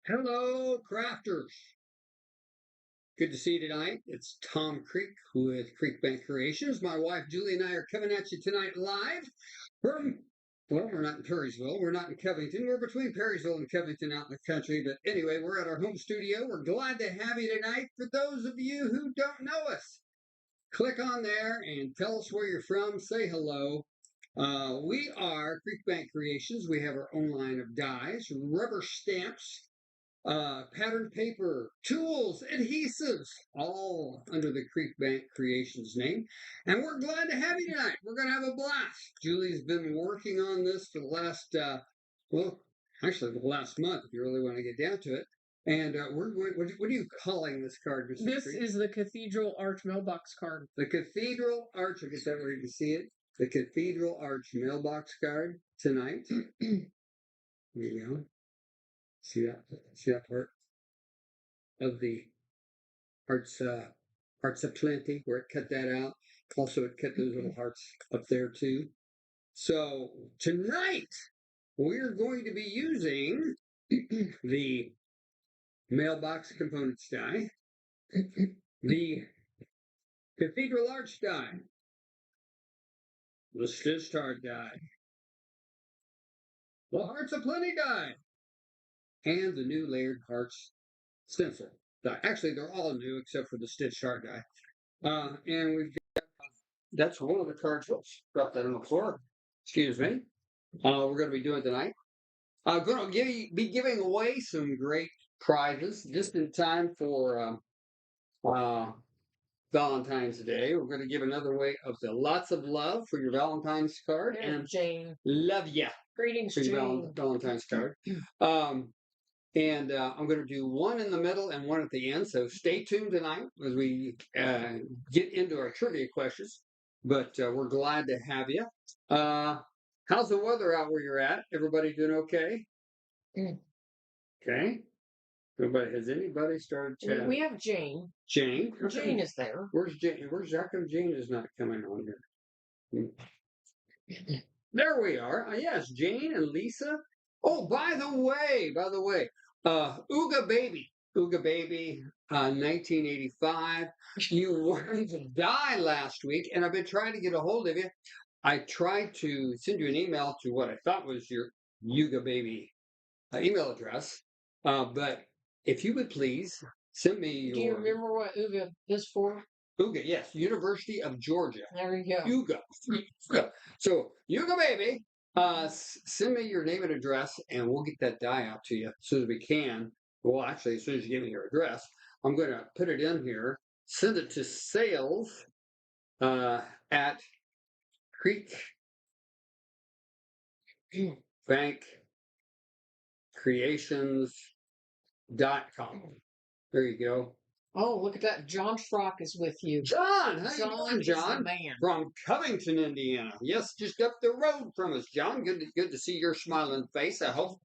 Hello, crafters. Good to see you tonight. It's Tom Creek with Creek Bank Creations. My wife Julie and I are coming at you tonight live from, well, we're not in Perrysville. We're not in Covington. We're between Perrysville and Covington out in the country. But anyway, we're at our home studio. We're glad to have you tonight. For those of you who don't know us, click on there and tell us where you're from. Say hello. We are Creek Bank Creations. We have our own line of dies, rubber stamps, pattern paper, tools, adhesives, all under the Creek Bank Creations name. And we're glad to have you tonight. We're going to have a blast. Julie's been working on this for the last, well, actually the last month, if you really want to get down to it. And we're going, what are you calling this card, Mr. This Creek? is the Cathedral Arch Mailbox Card. The Cathedral Arch, I guess that where you can see it. The Cathedral Arch Mailbox Card tonight. There you go. See that part of the Hearts of Plenty where it cut that out. Also, it cut those little hearts up there too. So tonight we're going to be using the Mailbox Components die, the Cathedral Arch die, the Stenciling die, the Hearts of Plenty die, and the new layered hearts stencil die. Actually, they're all new except for the stitched heart die. And we've got, that's one of the cards. Oops, dropped that on the floor. Excuse me. We're going to be doing tonight. I'm going to be giving away some great prizes just in time for Valentine's Day. We're going to give another way of the lots of love for your Valentine's card. And Jane. Love ya. Greetings, For your Jane. Valentine's card. And I'm going to do one in the middle and one at the end. So stay tuned tonight as we get into our trivia questions. But we're glad to have you. How's the weather out where you're at? Everybody doing okay? Okay. Has anybody started chatting? We have Jane. Jane? Jane is there. Where's Jane? How come Jane is not coming on here? There we are. Yes, Jane and Lisa. Oh, by the way, Ooga Baby, 1985. You wanted to die last week, and I've been trying to get a hold of you. I tried to send you an email to what I thought was your Ooga Baby email address, but if you would please send me your. Do you remember what Ooga is for? Ooga, yes, University of Georgia. There you go. Ooga. So, Ooga Baby. Send me your name and address, and we'll get that die out to you as soon as we can. Well, actually, as soon as you give me your address, I'm going to put it in here, send it to sales at creekbankcreations.com. There you go. Oh, look at that. John Schrock is with you. John! How you doing, John? Is the man. From Covington, Indiana. Yes, just up the road from us, John. Good to see your smiling face, I hope.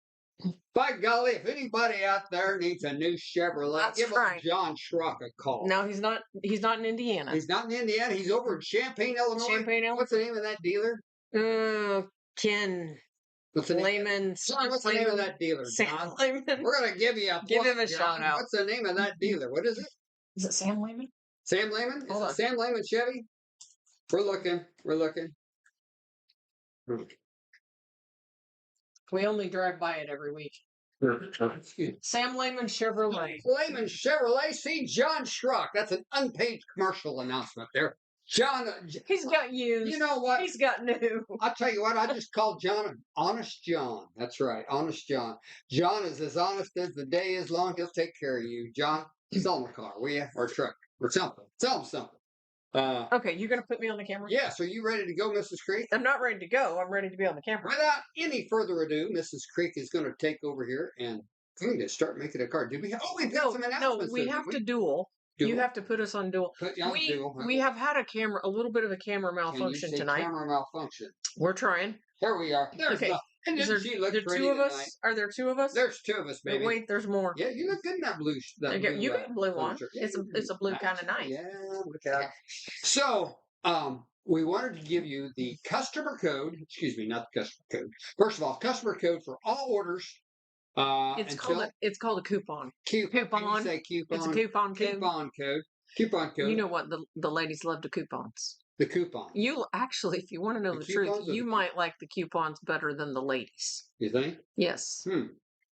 By golly, if anybody out there needs a new Chevrolet, give John Schrock a call. No, he's not in Indiana. He's not in Indiana. He's over in Champaign, Illinois. What's the name of that dealer? Ken. What's the Lehman. John, what's the name of that dealer, John? Lehman. We're going to give you a Give plug, him a John. shout out. What's the name of that dealer? What is it? Is it Sam Lehman? Sam Lehman? Is it Sam Lehman Chevy? We're looking. We only drive by it every week. Sam Lehman Chevrolet. Lehman Chevrolet. See, John Schrock. That's an unpaid commercial announcement there. John. He's got used. You know what? He's got new. I'll tell you what. I just called John Honest John. That's right. Honest John. John is as honest as the day is long. He'll take care of you. John, sell him a car, will you? Or a truck. Or something. Sell him something. Okay, you're going to put me on the camera? Yes. Are you ready to go, Mrs. Creek? I'm not ready to go. I'm ready to be on the camera. Without any further ado, Mrs. Creek is going to take over here and going to start making a card. Did we? We've got some announcements. No, we have to duel. You have to put us on duel. We have had a little bit of a camera malfunction tonight. Camera malfunction. We're trying. There we are. There's okay. And there two of us? Are there two of us? There's two of us, baby. Wait, there's more. Yeah, you look good in that blue. You got blue on. Yeah, it's a blue kind of night. Yeah, look at it. So, we wanted to give you the customer code. Excuse me, not the customer code. First of all, customer code for all orders It's called a coupon. Coupon. Say coupon. It's a coupon code. Coupon code. Coupon code. You know what? The ladies love the coupons. The coupon. You actually, if you want to know the truth, you might like the coupons better than the ladies. You think? Yes.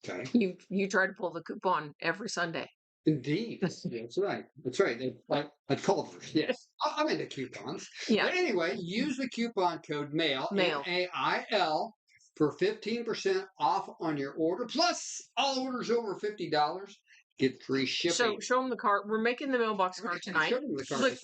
Okay. You try to pull the coupon every Sunday. Indeed. That's right. That's right. They like Culver's. Yes. I'm into coupons. Yeah. But anyway, use the coupon code MAIL, MAIL, for 15% off on your order. Plus, all orders over $50 get free shipping. So show them the card. We're making the mailbox card tonight. Show them the card. Look,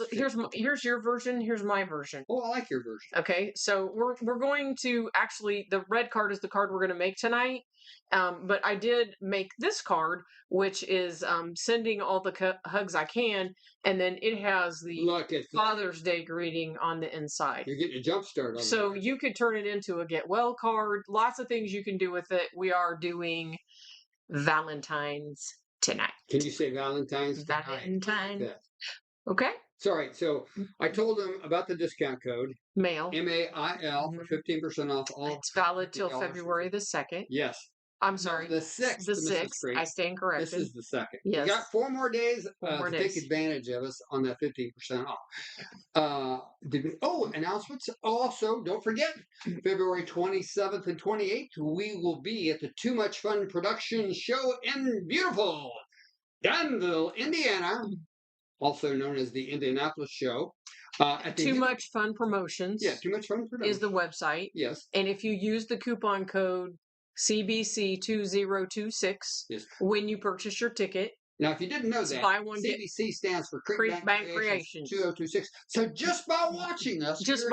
here's your version. Here's my version. Oh, I like your version. Okay, so we're going to actually, the red card is the card we're going to make tonight. But I did make this card, which is sending all the hugs I can, and then it has the Father's Day greeting on the inside. You're getting a jump start on it. So you could turn it into a get well card. Lots of things you can do with it. We are doing Valentine's tonight. Can you say Valentine's? Valentine. Okay. Sorry. So I told them about the discount code. MAIL. MAIL for 15% off all. It's valid till February the 2nd. Yes. I'm sorry. No, the 6th. The 6th. I stand corrected. This is the 2nd. Yes. You got 4 more days to take advantage of us on that 15% off. Announcements. Also, don't forget, February 27th and 28th, we will be at the Too Much Fun production show in beautiful Danville, Indiana, also known as the Indianapolis show. Too Much Fun Promotions. Yeah, Too Much Fun Promotions is the website. Yes. And if you use the coupon code CBC2026 when you purchase your ticket. Now, if you didn't know that, CBC stands for Creek Bank Creations 2026. So just by watching us, you can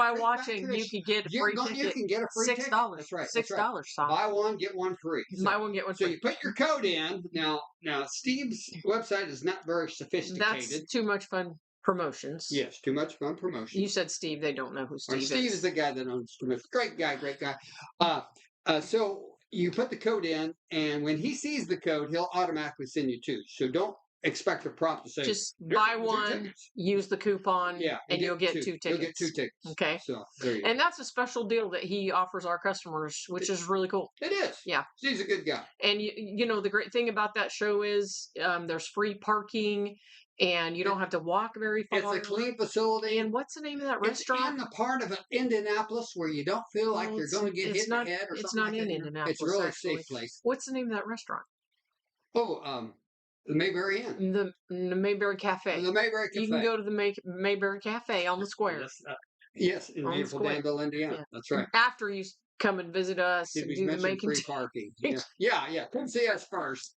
get a free ticket. You can get a free ticket. That's right. $6. Buy one, get one free. Buy one, get one free. So you put your code in. Now Steve's website is not very sophisticated. That's Too Much Fun Promotions. Yes, Too Much Fun Promotions. You said Steve. They don't know who Steve is. Steve is the guy that owns Too Much. Great guy. So you put the code in, and when he sees the code, he'll automatically send you 2. So don't expect a prompt to say, just buy one, use the coupon, and you'll get 2 tickets. You'll get 2 tickets. Okay. So there you go. And that's a special deal that he offers our customers, which is really cool. It is. Yeah. He's a good guy. And you know the great thing about that show is there's free parking. And you don't have to walk very far. It's a clean facility. And what's the name of that restaurant? It's in the part of Indianapolis where you don't feel like you're going to get hit in the head or something. It's not in Indianapolis. It's a really safe place. What's the name of that restaurant? Oh, the Mayberry Inn. The Mayberry Cafe. The Mayberry Cafe. You can go to the Mayberry Cafe on the square. Yes, in beautiful Danville, Indiana. Yeah. That's right. After you come and visit us and do the free parking. Yeah. Come see us first.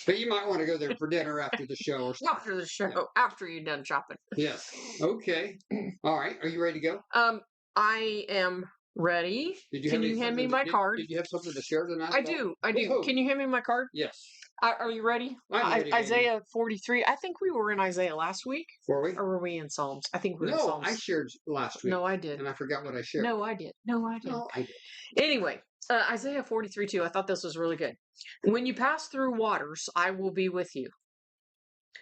But you might want to go there for dinner after the show or something. After the show, after you're done shopping. Yes. Okay. All right. Are you ready to go? I am ready. Can you hand me my card? Did you have something to share tonight? I do. Whoa. Can you hand me my card? Yes. Are you ready? I'm ready. Isaiah 43. I think we were in Isaiah last week. Were we? Or were we in Psalms? I think we were in Psalms. No, I shared last week. No, I did. And I forgot what I shared. No, I did. Anyway, Isaiah 43:2. I thought this was really good. When you pass through waters, I will be with you.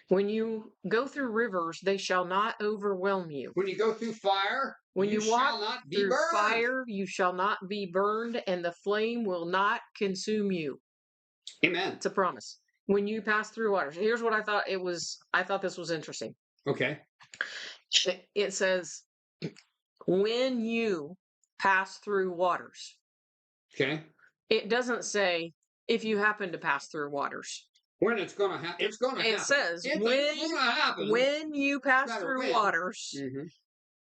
When you go through rivers, they shall not overwhelm you. When you go through fire, you walk through fire, you shall not be burned, and the flame will not consume you. Amen. It's a promise. When you pass through waters. Here's what I thought I thought this was interesting. Okay. It says, when you pass through waters. Okay. It doesn't say if you happen to pass through waters. When it's going to happen. It's going to happen. It says when you pass through waters,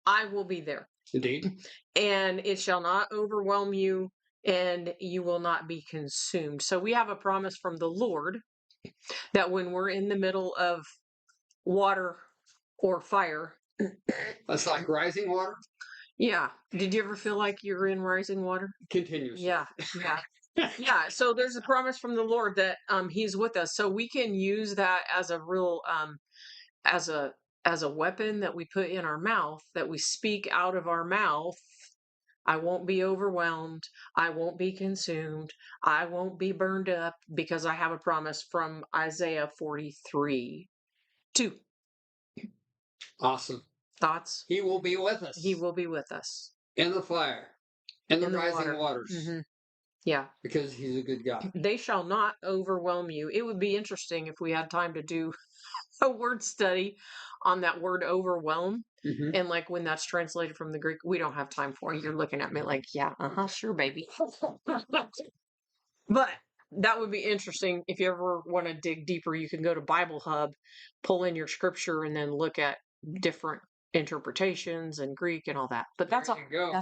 I will be there. Indeed. And it shall not overwhelm you, and you will not be consumed. So we have a promise from the Lord that when we're in the middle of water or fire. That's like rising water? Yeah. Did you ever feel like you're in rising water? Continuously. Yeah. Yeah. So there's a promise from the Lord that He's with us. So we can use that as a real as a weapon that we put in our mouth, that we speak out of our mouth. I won't be overwhelmed. I won't be consumed. I won't be burned up, because I have a promise from Isaiah 43:2. Awesome. Thoughts? He will be with us. He will be with us. In the fire. In the rising waters. Yeah. because he's a good guy. They shall not overwhelm you. It would be interesting if we had time to do a word study on that word overwhelm. Mm-hmm. And like when that's translated from the Greek, we don't have time for it. You're looking at me like, yeah, sure, baby. But that would be interesting. If you ever want to dig deeper, you can go to Bible Hub, pull in your scripture, and then look at different interpretations and Greek and all that. But that's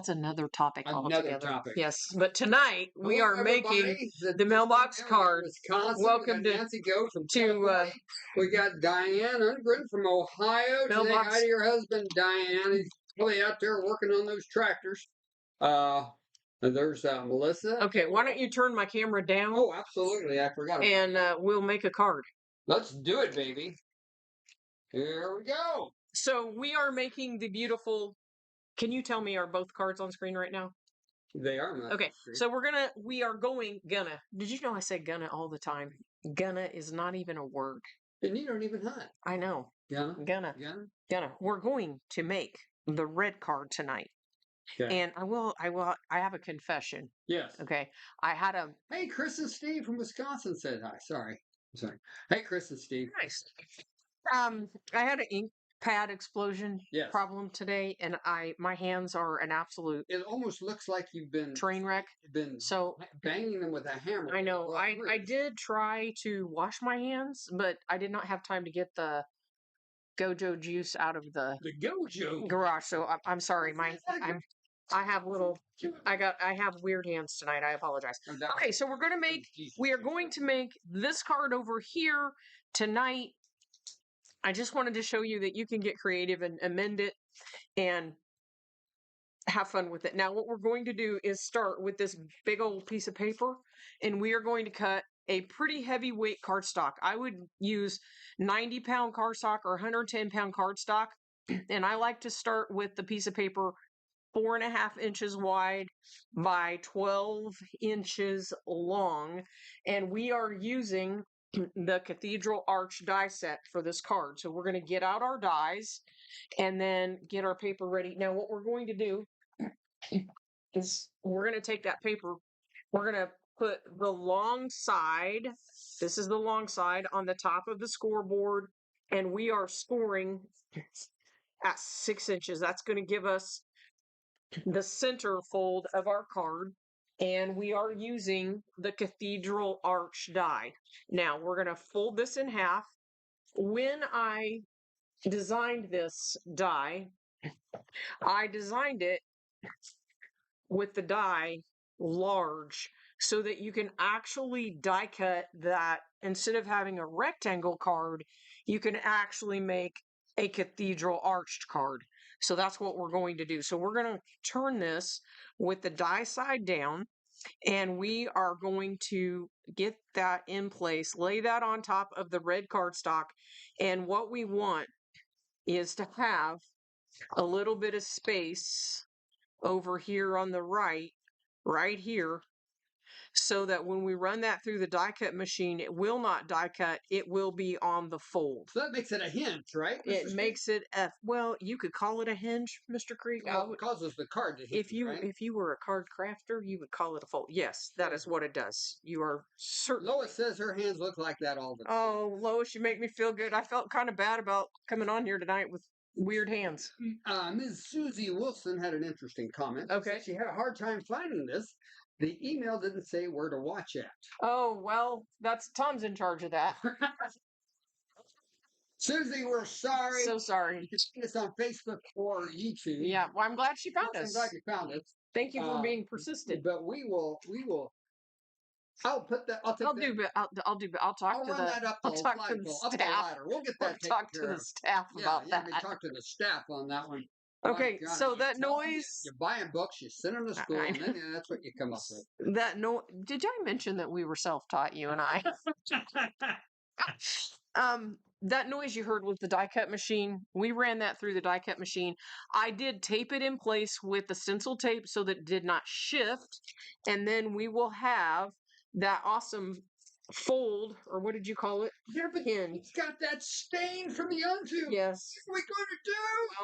another topic altogether. topic. Yes. But tonight we Hello, are making everybody. the mailbox card. Wisconsin. Welcome we got to Nancy Go from to Illinois. We got Diane Ungren from Ohio. Say Mailbox- hi to your husband, Diane. He's probably out there working on those tractors. And there's Melissa. Okay, why don't you turn my camera down? Oh, absolutely. I forgot. And we'll make a card. Let's do it, baby. Here we go. So we are making the beautiful. Can you tell me, are both cards on screen right now? They are. Okay, so we are going gonna. Did you know I say gonna all the time? Gonna is not even a word. And you don't even hunt. I know. Gonna. We're going to make the red card tonight. Okay. And I have a confession. Yes. Okay. Hey, Chris and Steve from Wisconsin said hi. Sorry. Hey, Chris and Steve. Nice. I had an ink pad explosion problem today, and my hands are an absolute. It almost looks like you've been train wreck. So banging them with a hammer. I know. I did try to wash my hands, but I did not have time to get the Gojo juice out of the Gojo garage. So I'm sorry. I have weird hands tonight. I apologize. Okay, so we are going to make this card over here tonight. I just wanted to show you that you can get creative and amend it and have fun with it. Now, what we're going to do is start with this big old piece of paper, and we are going to cut a pretty heavyweight cardstock. I would use 90-pound cardstock or 110-pound cardstock, and I like to start with the piece of paper 4.5 inches wide by 12 inches long, and we are using the Cathedral Arch Die set for this card. So we're going to get out our dies and then get our paper ready. Now, what we're going to do is we're going to take that paper, we're going to put the long side, this is the long side, on the top of the scoreboard, and we are scoring at 6 inches. That's going to give us the center fold of our card, and we are using the Cathedral Arch Die. Now, we're going to fold this in half. When I designed this die, I designed it with the die large so that you can actually die cut that. Instead of having a rectangle card, you can actually make a cathedral arched card. So that's what we're going to do. So we're going to turn this with the die side down, and we are going to get that in place, lay that on top of the red cardstock. And what we want is to have a little bit of space over here on the right here, so that when we run that through the die cut machine, it will not die cut. It will be on the fold. So that makes it a hinge, right? It makes it well, you could call it a hinge, Mr. Creek. Well, it causes the card to hinge, if you were a card crafter, you would call it a fold. Yes, that is what it does. You are certain. Lois says her hands look like that all the time. Oh, Lois, you make me feel good. I felt kind of bad about coming on here tonight with weird hands. Ms. Susie Wilson had an interesting comment. Okay. She had a hard time finding this. The email didn't say where to watch at. Oh, well, Tom's in charge of that. Susie, we're sorry. So sorry. You can see us on Facebook or YouTube. Yeah, well, I'm glad she found us. I'm glad you found us. Thank you for being persistent. But we will. I'll put that. I'll talk to the. I'll talk to the staff. We'll get that. Talk to the staff about that. Yeah, talk to the staff on that one. Okay, so that noise. You're buying books, you send them to school, and then that's what you come up with. Did I mention that we were self-taught, you and I? That noise you heard was the die cut machine. We ran that through the die cut machine. I did tape it in place with the stencil tape so that it did not shift. And then we will have that awesome fold, or what did you call it? Yeah, but it's got that stain from the undo. Yes. What are we going to do?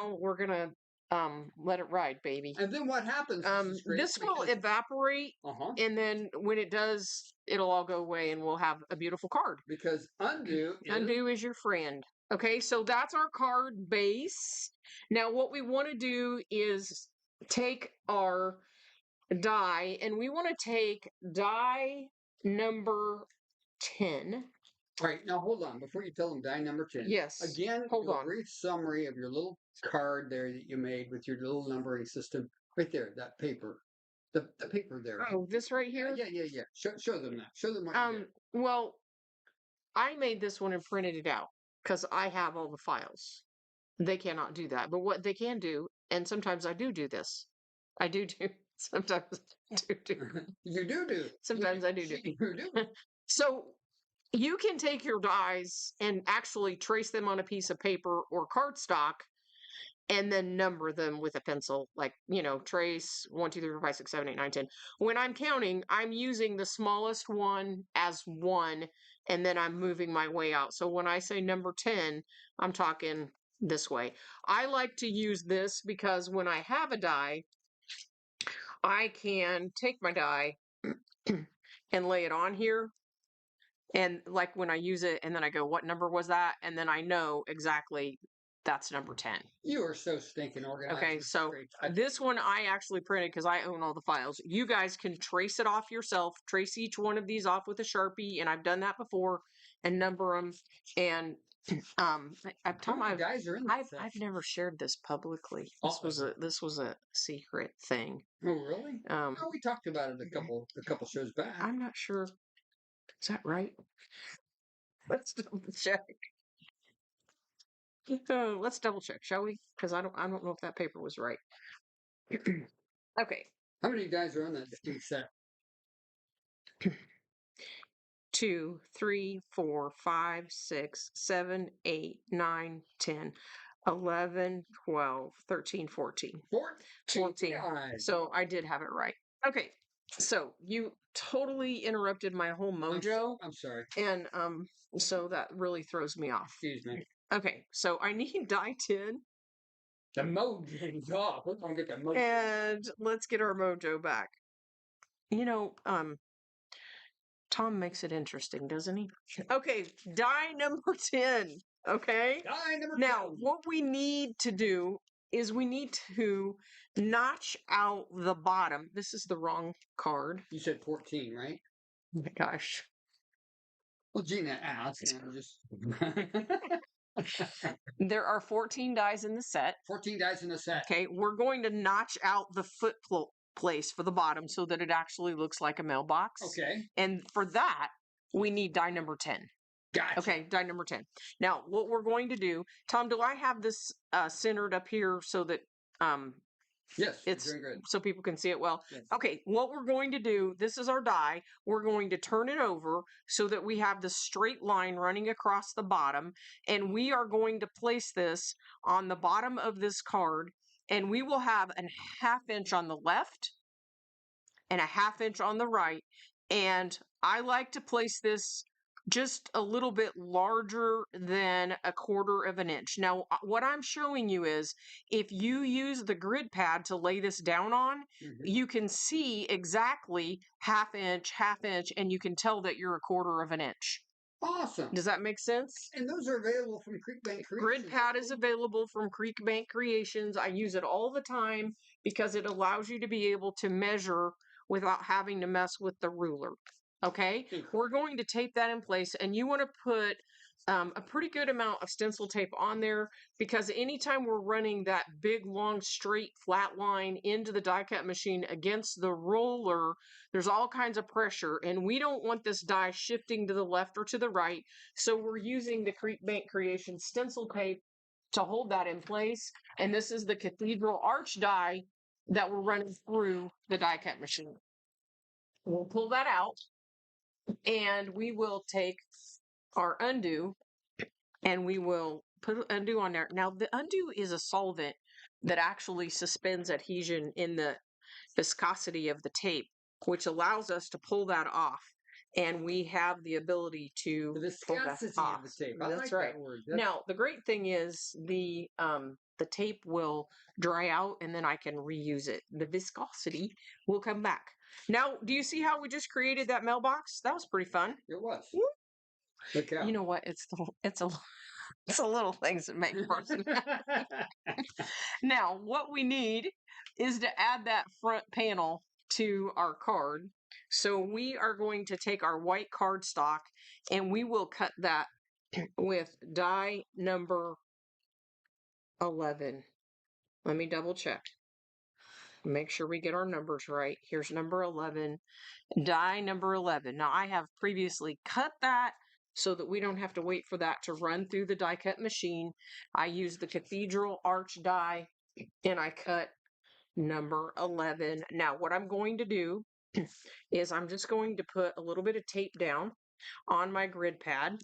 Well, we're going to let it ride, baby. And then what happens? Is great This will because- evaporate, and then when it does, it'll all go away, and we'll have a beautiful card. because Undo is your friend. Okay, so that's our card base. Now, what we want to do is take our die, and we want to take die number 10. All right, now hold on. Before you tell them die number 10. Yes. Again, Hold do a on. brief summary of your little card there that you made with your little numbering system. Right there, that paper. The paper there. Oh, this right here? Yeah. Show them that. Show them what you did. Well, I made this one and printed it out because I have all the files. They cannot do that. But what they can do, and sometimes I do this. I do. Sometimes I do. You do. Sometimes I do. You do. So you can take your dies and actually trace them on a piece of paper or cardstock and then number them with a pencil, like, trace 1, 2, 3, 4, 5, 6, 7, 8, 9, 10. When I'm counting, I'm using the smallest one as 1, and then I'm moving my way out. So when I say number 10, I'm talking this way. I like to use this because when I have a die, I can take my die and lay it on here. And like when I use it, and then I go, what number was that? And then I know exactly that's number 10. You are so stinking organized. Okay, so this one I actually printed because I own all the files. You guys can trace it off yourself, trace each one of these off with a Sharpie, and I've done that before, and number them. And Tom, I've never shared this publicly. This was a secret thing. Oh, really? No, we talked about it a couple shows back. I'm not sure. Is that right? Let's double check. Let's double check, shall we? Because I don't know if that paper was right. Okay. How many dies are on that set? 2, 3, 4, 5, 6, 7, 8, 9, 10, 11, 12, 13, 14. 14. So I did have it right. Okay. So you totally interrupted my whole mojo. I'm sorry. And so that really throws me off. Excuse me. Okay, so I need die 10. The mojo's off. We're gonna get the mojo. And let's get our mojo back. Tom makes it interesting, doesn't he? Okay, die number 10. Okay? Die number 10. Now, what we need to do is we need to notch out the bottom. This is the wrong card. You said 14, right? Oh my gosh. Well, Gina asked. Just... There are 14 dies in the set. 14 dies in the set. Okay, we're going to notch out the foot place for the bottom so that it actually looks like a mailbox. Okay. And for that, we need die number 10. Gotcha. Okay, die number 10. Now, what we're going to do, Tom, do I have this centered up here so that yes, it's doing good. So people can see it well? Yes. Okay, what we're going to do, this is our die. We're going to turn it over so that we have the straight line running across the bottom, and we are going to place this on the bottom of this card, and we will have a 1/2 inch on the left and a 1/2 inch on the right, and I like to place this just a little bit larger than 1/4 inch. Now, what I'm showing you is if you use the grid pad to lay this down on, you can see exactly 1/2 inch, 1/2 inch, and you can tell that you're 1/4 inch. Awesome. Does that make sense? And those are available from Creek Bank Creations. Grid pad is available from Creek Bank Creations. I use it all the time because it allows you to be able to measure without having to mess with the ruler. Okay, we're going to tape that in place, and you want to put a pretty good amount of stencil tape on there because anytime we're running that big, long, straight, flat line into the die cut machine against the roller, there's all kinds of pressure, and we don't want this die shifting to the left or to the right, so we're using the Creek Bank Creation stencil tape to hold that in place, and this is the Cathedral Arch Die that we're running through the die cut machine. We'll pull that out. And we will take our undo and we will put undo on there. Now, the undo is a solvent that actually suspends adhesion in the viscosity of the tape, which allows us to pull that off. and we have the ability to The pull that viscosity off. of the tape. I That's like right. that word. Now, the great thing is the tape will dry out and then I can reuse it. The viscosity will come back. Now, do you see how we just created that mailbox? That was pretty fun. It was. Woo. Look out. You know what? It's the little things that make personality. Now, what we need is to add that front panel to our card. So we are going to take our white cardstock and we will cut that with die number 11. Let me double check. Make sure we get our numbers right. Here's number 11, die number 11. Now I have previously cut that so that we don't have to wait for that to run through the die cut machine. I use the Cathedral Arch Die and I cut number 11. Now what I'm going to do is I'm just going to put a little bit of tape down on my grid pad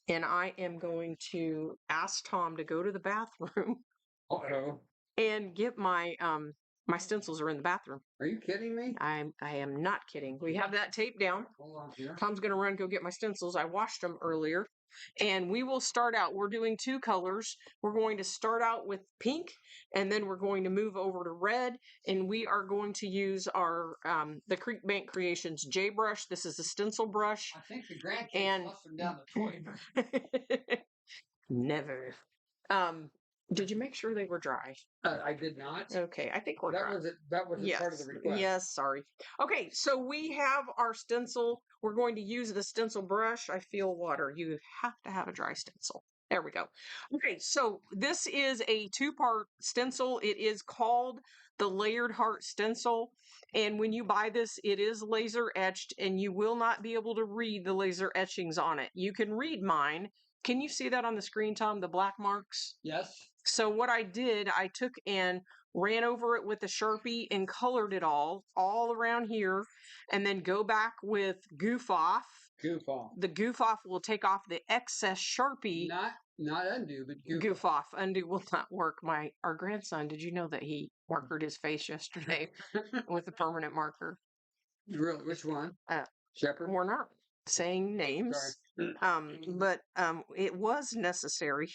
and I am going to ask Tom to go to the bathroom Uh-oh. and get my stencils are in the bathroom. Are you kidding me? I am not kidding. We have that tape down. Hold on here. Tom's gonna run go get my stencils. I washed them earlier. And we will start out. We're doing two colors. We're going to start out with pink, and then we're going to move over to red. And we are going to use our the Creek Bank Creations J brush. This is a stencil brush. I think the grandkids And flushed them down the toilet. never. Did you make sure they were dry? I did not. Okay, I think we're That dry. was it. That was Yes. part of the request. Yes, sorry. Okay, so we have our stencil. We're going to use the stencil brush. I feel water. You have to have a dry stencil. There we go. Okay, so this is a two-part stencil. It is called the Layered Heart Stencil. And when you buy this, it is laser etched, and you will not be able to read the laser etchings on it. You can read mine. Can you see that on the screen, Tom, the black marks? Yes. So what I did, I took and ran over it with a Sharpie and colored it all around here, and then go back with Goof Off. Goof off. The Goof Off will take off the excess Sharpie. Not undo, but Goof off. Undo will not work. Our grandson, did you know that he markered his face yesterday with a permanent marker? Really? Which one? Shepherd? We're not saying names. But it was necessary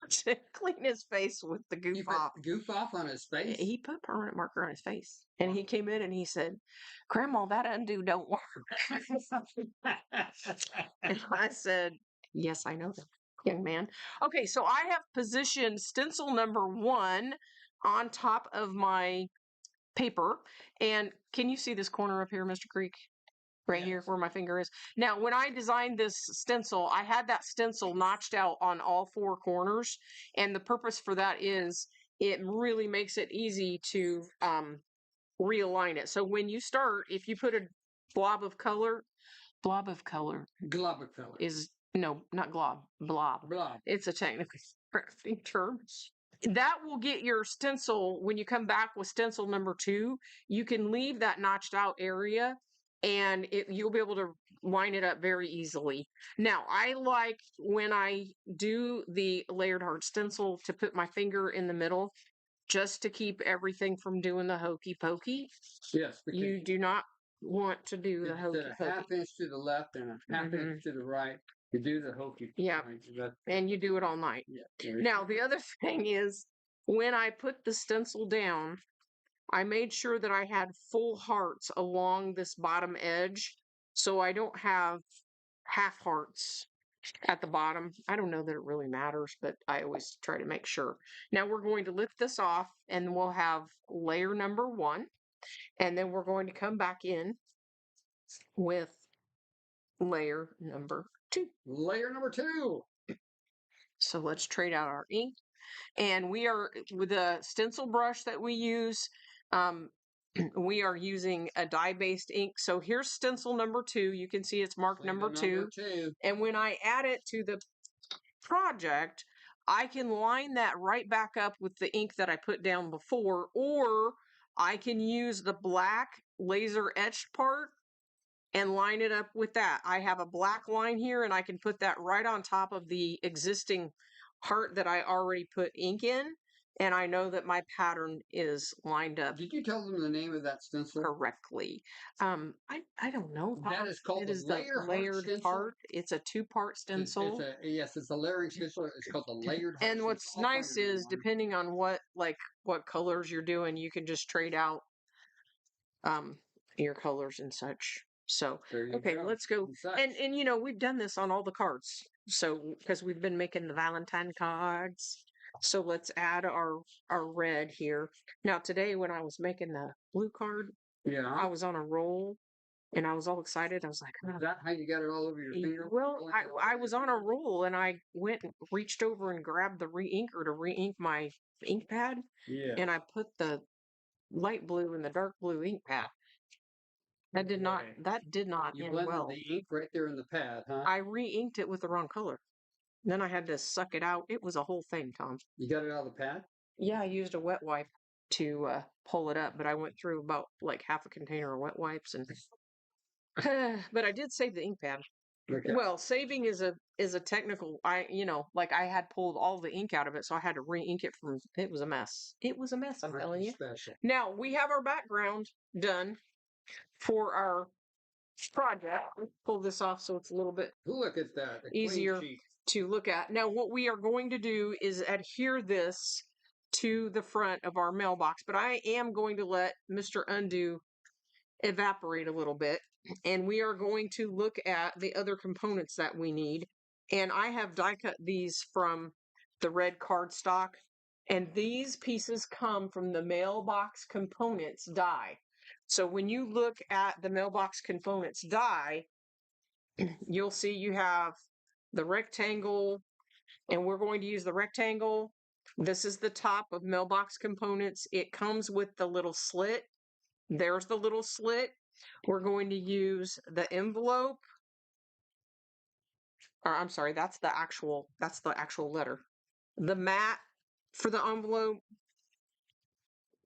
to clean his face with the goof off. Goof off on his face? He put permanent marker on his face. And he came in and he said, Grandma, that undo don't work. And I said, yes, I know that, young man. Okay, so I have positioned stencil number 1 on top of my paper. And can you see this corner up here, Mr. Creek? Right here where my finger is. Now, when I designed this stencil, I had that stencil notched out on all 4 corners. And the purpose for that is it really makes it easy to realign it. So when you start, if you put a blob of color is, no, not glob, blob. It's a technical crafting term. That will get your stencil, when you come back with stencil number 2, you can leave that notched out area and you'll be able to line it up very easily. Now, I like when I do the layered heart stencil to put my finger in the middle just to keep everything from doing the hokey pokey. Yes. You do not want to do the hokey pokey. A half inch to the left and a half inch to the right. You do the hokey. Yeah. And you do it all night. Yeah. Now, the other thing is when I put the stencil down, I made sure that I had full hearts along this bottom edge, so I don't have half hearts at the bottom. I don't know that it really matters, but I always try to make sure. Now we're going to lift this off and we'll have layer number 1, and then we're going to come back in with layer number 2. Layer number 2. So let's trade out our ink. And we are, with the stencil brush that we use, we are using a dye-based ink. So here's stencil number 2. You can see it's marked number 2. And when I add it to the project, I can line that right back up with the ink that I put down before, or I can use the black laser etched part and line it up with that. I have a black line here and I can put that right on top of the existing heart that I already put ink in. and I know that my pattern is lined up Did you tell them the name of that stencil? correctly. I don't know. That is called It the is the layered heart layered stencil. heart. It's a 2-part stencil. It's a layering stencil. It's called the layered heart And stencil. what's I'll find nice your name is on it. depending on what colors you're doing, you can just trade out um your colors and such. So There you okay, go. let's go. And such. And we've done this on all the cards. So because we've been making the Valentine cards. So let's add our red here. Now today when I was making the blue card, I Yeah. was on a roll and I was all excited. I was like, Is that how you got it all over your finger? well, Blanket all I over was your on a finger? roll and I went and reached over and grabbed the re-inker to re-ink my ink pad, Yeah. and I put the light blue and the dark blue ink pad. That did not You end blended well. the ink right there in the pad, huh? I re-inked it with the wrong color. Then I had to suck it out. It was a whole thing, Tom. You got it out of the pad? Yeah, I used a wet wipe to pull it up, but I went through about like half a container of wet wipes, and but I did save the ink pad. Okay. Well, saving is a technical. Like I had pulled all the ink out of it, so I had to re-ink it from. It was a mess. It was a mess. I'm telling you. Special. Now we have our background done for our project. Let's pull this off so it's a little bit Look at that. easier to look at. Now, what we are going to do is adhere this to the front of our mailbox, but I am going to let Mr. Undo evaporate a little bit, and we are going to look at the other components that we need. And I have die cut these from the red cardstock, and these pieces come from the Mailbox Components die. So when you look at the Mailbox Components die, you'll see you have the rectangle, and we're going to use the rectangle. This is the top of Mailbox Components. It comes with the little slit. There's the little slit. We're going to use the envelope. Or I'm sorry, that's the actual letter. The mat for the envelope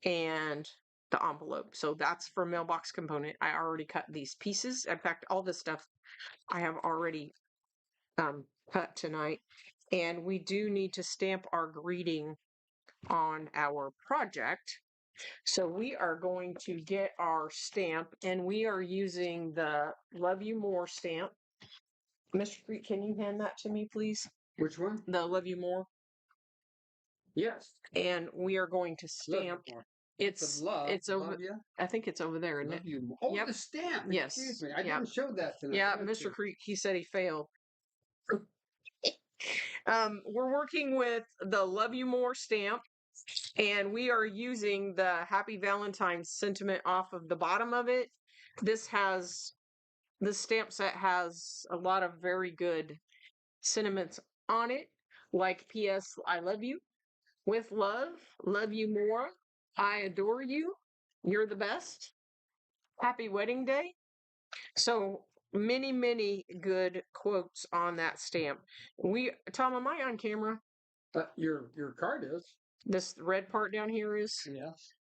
and the envelope. So that's for Mailbox Component. I already cut these pieces. In fact, all this stuff I have already cut tonight. And we do need to stamp our greeting on our project. So we are going to get our stamp, and we are using the Love You More stamp. Mr. Creek, can you hand that to me, please? Which one? The Love You More. Yes. And we are going to stamp. It's over. Love you. I think it's over there, isn't it? Love you more. Oh, Yep. the stamp. Yes. Excuse me. I didn't show that tonight. Yeah, Mr. Creek, he said he failed. We're working with the Love You More stamp, and we are using the Happy Valentine's sentiment off of the bottom of it. This stamp set has a lot of very good sentiments on it, like P.S. I love you, with love you more, I adore you, you're the best, happy wedding day. So many, many good quotes on that stamp. Tom, am I on camera? Your card is. This red part down here is? Yes.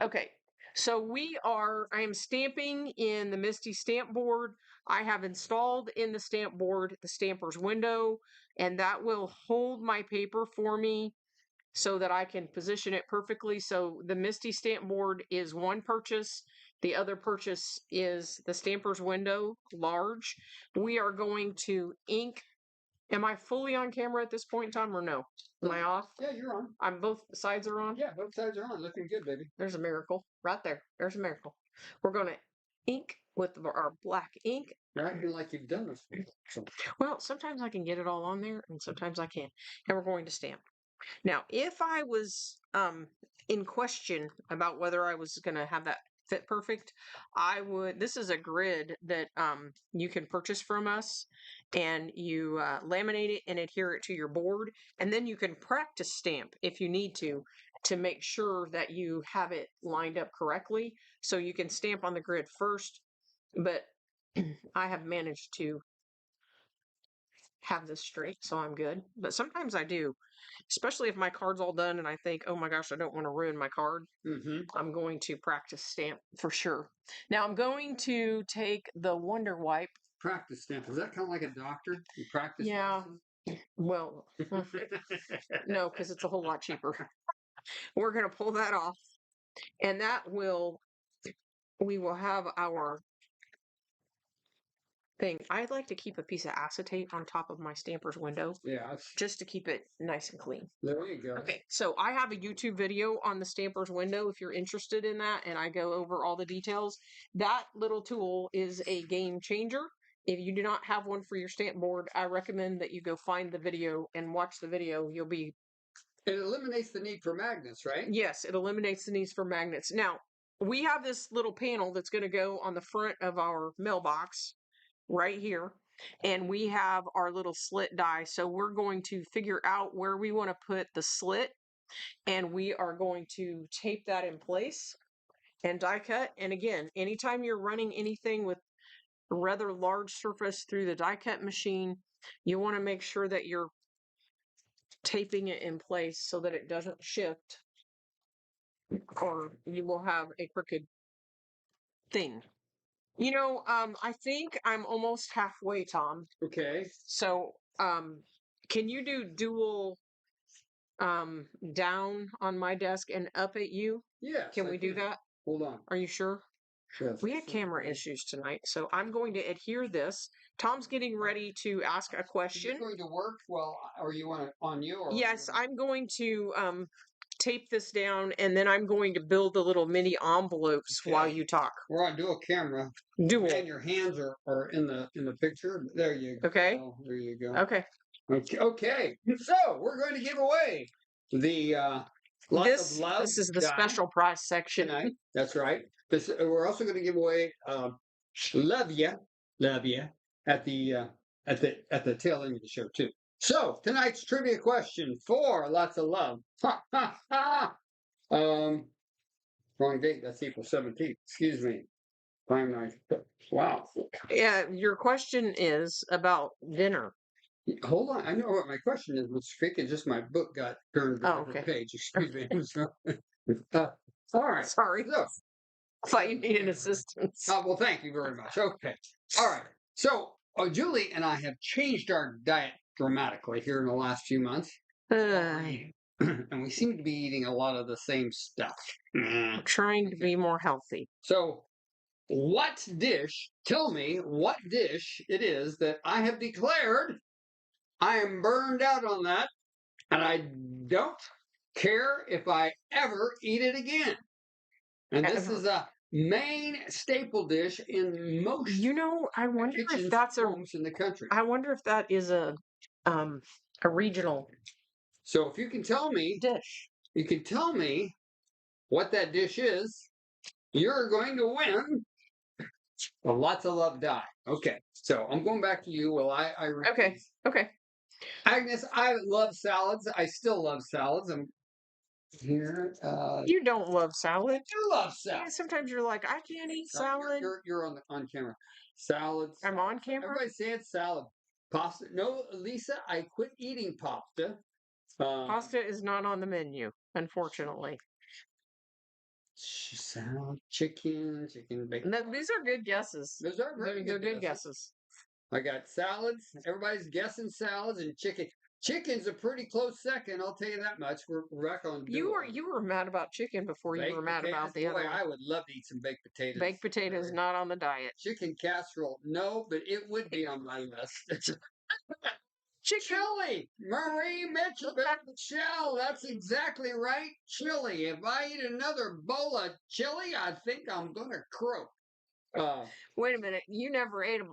Okay. So I am stamping in the Misty stamp board. I have installed in the stamp board the stamper's window, and that will hold my paper for me so that I can position it perfectly. So the Misty stamp board is one purchase. The other purchase is the stamper's window, large. We are going to ink. Am I fully on camera at this point in time or no? Am I off? Yeah, you're on. Both sides are on? Yeah, both sides are on. Looking good, baby. There's a miracle right there. There's a miracle. We're going to ink with our black ink. You're acting like you've done this before. Well, sometimes I can get it all on there, and sometimes I can't. And we're going to stamp. Now, if I was in question about whether I was going to have that fit perfect, this is a grid that you can purchase from us, and you laminate it and adhere it to your board, and then you can practice stamp if you need to make sure that you have it lined up correctly. So you can stamp on the grid first, but I have managed to have this straight, so I'm good. But sometimes I do, especially if my card's all done and I think, oh my gosh, I don't want to ruin my card. I'm going to practice stamp for sure. Now I'm going to take the Wonder Wipe. Practice stamp. Is that kind of like a doctor? You practice? Yeah. Well, no, because it's a whole lot cheaper. We're going to pull that off, and we will have our thing. I'd like to keep a piece of acetate on top of my stamper's window Yeah, just to keep it nice and clean. there you go. Okay, so I have a YouTube video on the stamper's window if you're interested in that, and I go over all the details. That little tool is a game changer. If you do not have one for your stamp board, I recommend that you go find the video and watch the video. You'll be It eliminates the need for magnets, right? Yes, it eliminates the needs for magnets. Now, we have this little panel that's going to go on the front of our mailbox right here. And we have our little slit die. So we're going to figure out where we want to put the slit. And we are going to tape that in place and die cut. And again, anytime you're running anything with a rather large surface through the die cut machine, you want to make sure that you're taping it in place so that it doesn't shift, or you will have a crooked thing. I think I'm almost halfway, Tom. Okay. So, can you do dual down on my desk and up at you? Yes. Can we do that? Hold on. Are you sure? Yes. We had camera issues tonight, so I'm going to adhere this. Tom's getting ready to ask a Is question. it going to work? Well, or you want it on you? Or Yes, I'm going to tape this down, and then I'm going to build the little mini envelopes while Okay. you talk. We're on dual camera. Dual. And your hands are in the picture. There you go. Okay. Oh, there you go. Okay. Okay. So we're going to give away the lots of love. This is the die special prize section. tonight. That's right. We're also going to give away love ya at the tail end of the show too. So tonight's trivia question for lots of love. Ha ha ha. Wrong date. That's April 17th. Excuse me. Wow. Yeah, your question is about dinner. Hold on. I know what my question is. It's freaking just my book got turned to a different page. Excuse me. All right. Sorry. So, I thought you needed assistance. well, thank you very much. Okay. All right. So, Julie and I have changed our diet dramatically here in the last few months. And we seem to be eating a lot of the same stuff. Trying to be more healthy. So, tell me what dish it is that I have declared I am burned out on that, and I don't care if I ever eat it again. And this is a main staple dish in most I wonder if that's homes in the country. I wonder if that is a regional. So if you can tell me what that dish is, you're going to win a lots of love die. Okay. So I'm going back to you. Well, I Okay. Agnes, I love salads. I still love salads. I'm here. You don't love salad. You love salad. Yeah, sometimes you're like, I can't eat salad. You're on camera. Salads. I'm on camera. Everybody say it's salad. Pasta. No, Lisa, I quit eating pasta. Pasta is not on the menu, unfortunately. Salad, chicken bacon. No, these are good guesses. Those are very good guesses. I got salads. Everybody's guessing salads and chicken. Chicken's a pretty close second, I'll tell you that much. We're back on. You were mad about chicken before you were mad about the other one. I would love to eat some baked potatoes. Baked potatoes not on the diet. Chicken casserole, no, but it would be on my list. Chili, Marie Michelle, that's exactly right. Chili. If I eat another bowl of chili, I think I'm gonna croak. Wait a minute! You never ate a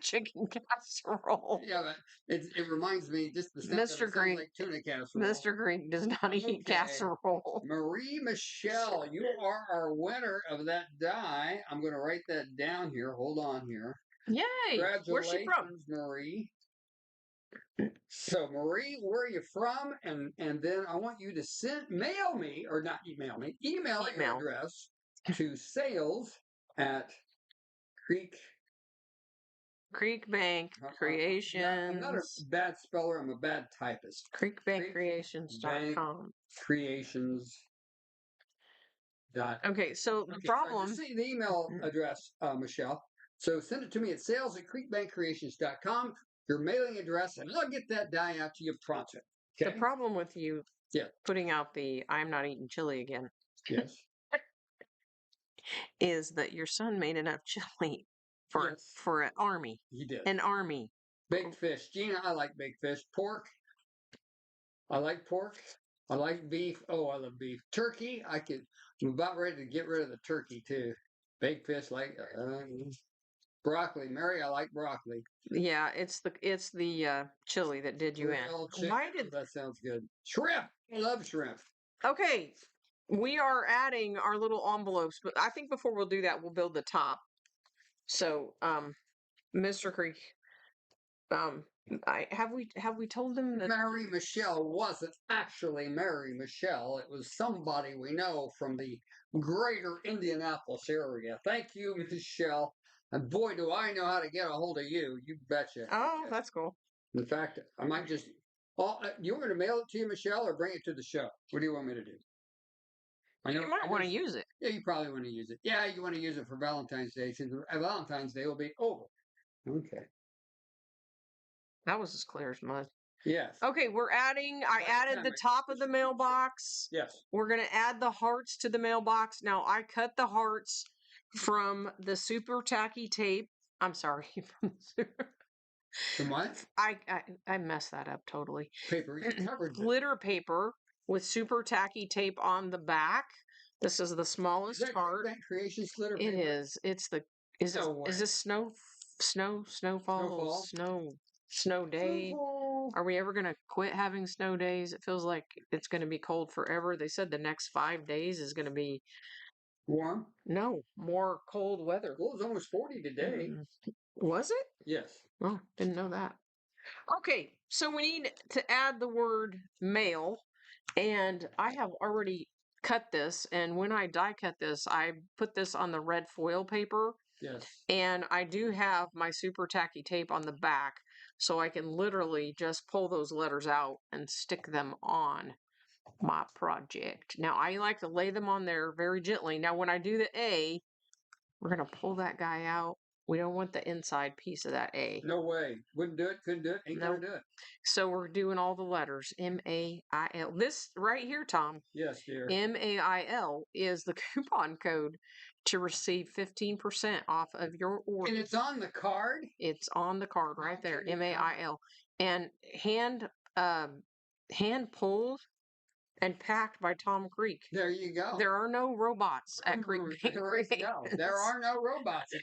chicken casserole. Yeah, but it reminds me just the Mr. Green, like tuna casserole. Mr. Green does not eat casserole. Marie Michelle, you are our winner of that die. I'm going to write that down here. Hold on here. Yay! Where's she from? Marie. So Marie, where are you from? And then I want you to email your address to sales at Creek Bank Creations. I'm not a bad speller. I'm a bad typist. CreekBankCreations.com. Creations. Okay, so the problem. Just see the email address, Michelle. So send it to me at sales@creekbankcreations.com. your mailing address, and I'll get that die out to you pronto. The Okay? problem with you Yeah. putting out the I'm not eating chili again Yes. is that your son made enough chili Yes. for an army. He did. An army. Big fish. Gina, I like big fish. Pork. I like pork. I like beef. Oh, I love beef. Turkey. I'm about ready to get rid of the turkey too. Big fish like broccoli. Mary, I like broccoli. Yeah, it's the chili that did you in. Grilled chicken. Why did That sounds good? Shrimp. I love shrimp. Okay, we are adding our little envelopes, but I think before we'll do that, we'll build the top. So, Mr. Creek, have we told them that Mary Michelle wasn't actually Mary Michelle. It was somebody we know from the greater Indianapolis area. Thank you, Michelle. And boy, do I know how to get a hold of you. You betcha. Oh, that's cool. In fact, I might just. Oh, you want me to mail it to you, Michelle, or bring it to the show? What do you want me to do? You might want to use it. Yeah, you probably want to use it. Yeah, you want to use it for Valentine's Day, since Valentine's Day will be over. Okay. That was as clear as mud. Yes. Okay, I added the top of the mailbox. Yes. We're going to add the hearts to the mailbox. Now, I cut the hearts from the super tacky tape. I'm sorry. From what? I messed that up totally. Paper. You covered it. Glitter paper with super tacky tape on the back. This is the smallest Is that heart. Crafty Creations glitter It paper? is. It's the. Is this snowfall? Snowfall? Snow day? Snowfall. Are we ever gonna quit having snow days? It feels like it's gonna be cold forever. They said the next 5 days is gonna be Warm? more cold weather. Well, it was almost 40 today. Was it? Yes. Oh, didn't know that. Okay, so we need to add the word mail, and I have already cut this, and when I die cut this, I put this on the red foil paper. Yes. And I do have my super tacky tape on the back, so I can literally just pull those letters out and stick them on my project. Now, I like to lay them on there very gently. Now, when I do the A, we're going to pull that guy out. We don't want the inside piece of that A. No way. Wouldn't do it. Couldn't do it. Ain't gonna do it. So we're doing all the letters. M-A-I-L. This right here, Tom. Yes, dear. M-A-I-L is the coupon code to receive 15% off of your order. And it's on the card? It's on the card right there. M-A-I-L. And hand pulled and packed by Tom Creek. There you go. There are no robots at Creek. No, there are no robots.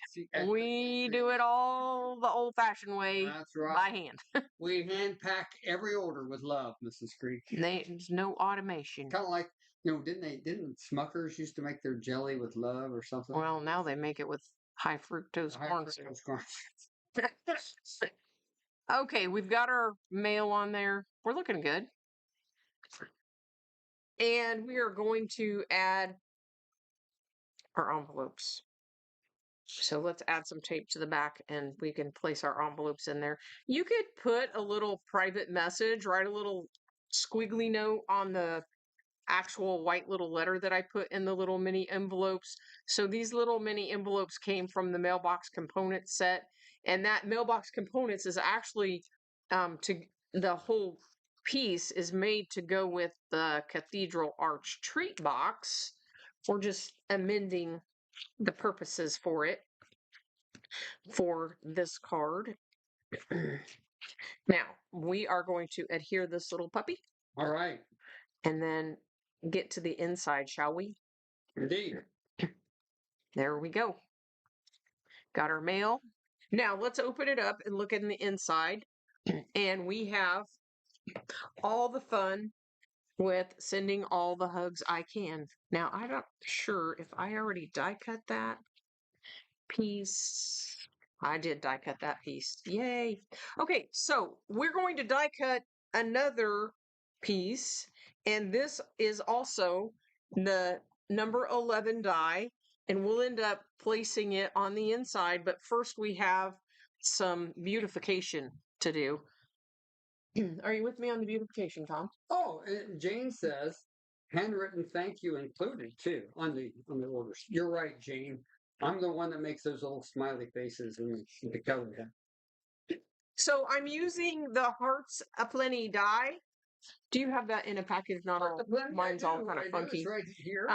We do it all the old-fashioned way. That's right. By hand. We hand pack every order with love, Mrs. Creek. There's no automation. Kind of like, didn't Smuckers used to make their jelly with love or something? Well, now they make it with high fructose corn syrup. Okay, we've got our mail on there. We're looking good. And we are going to add our envelopes. So let's add some tape to the back and we can place our envelopes in there. You could put a little private message, write a little squiggly note on the actual white little letter that I put in the little mini envelopes. So these little mini envelopes came from the Mailbox Components set. And that Mailbox Components is actually the whole piece is made to go with the Cathedral Arch treat box. We're just amending the purposes for it for this card. Now, we are going to adhere this little puppy. All right. And then get to the inside, shall we? Indeed. There we go. Got our mail. Now, let's open it up and look in the inside. And we have all the fun with sending all the hugs I can. Now, I'm not sure if I already die cut that piece. I did die cut that piece. Yay. Okay, so we're going to die cut another piece. And this is also the number 11 die. And we'll end up placing it on the inside. But first we have some beautification to do. Are you with me on the beautification, Tom? Oh, and Jane says handwritten thank you included too on the orders. You're right, Jane. I'm the one that makes those little smiley faces and the cover. So I'm using the Hearts Aplenty die. Do you have that in a package? Not all. Mine's all kind of funky. It's right here.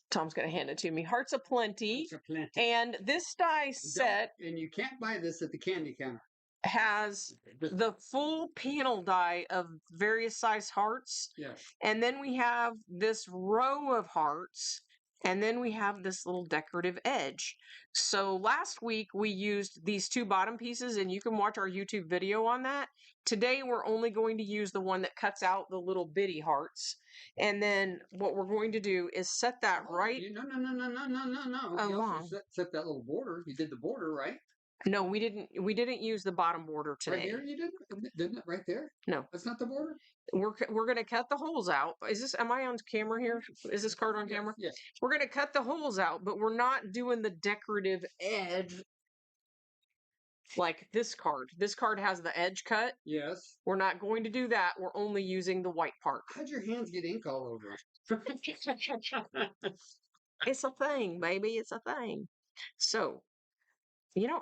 Tom's going to hand it to me. Hearts Aplenty. Hearts Aplenty. And this die set. And you can't buy this at the candy counter. Has the full panel die of various size hearts. Yes. And then we have this row of hearts. And then we have this little decorative edge. So last week we used these two bottom pieces, and you can watch our YouTube video on that. Today we're only going to use the one that cuts out the little bitty hearts. And then what we're going to do is set that right. No. You also set that little border. You did the border, right? No, we didn't use the bottom border today. Right here you didn't it right there? No. That's not the border? We're going to cut the holes out. Am I on camera here? Is this card on camera? Yes. We're going to cut the holes out, but we're not doing the decorative edge like this card. This card has the edge cut. Yes. We're not going to do that. We're only using the white part. How'd your hands get ink all over it? It's a thing, baby. It's a thing. So,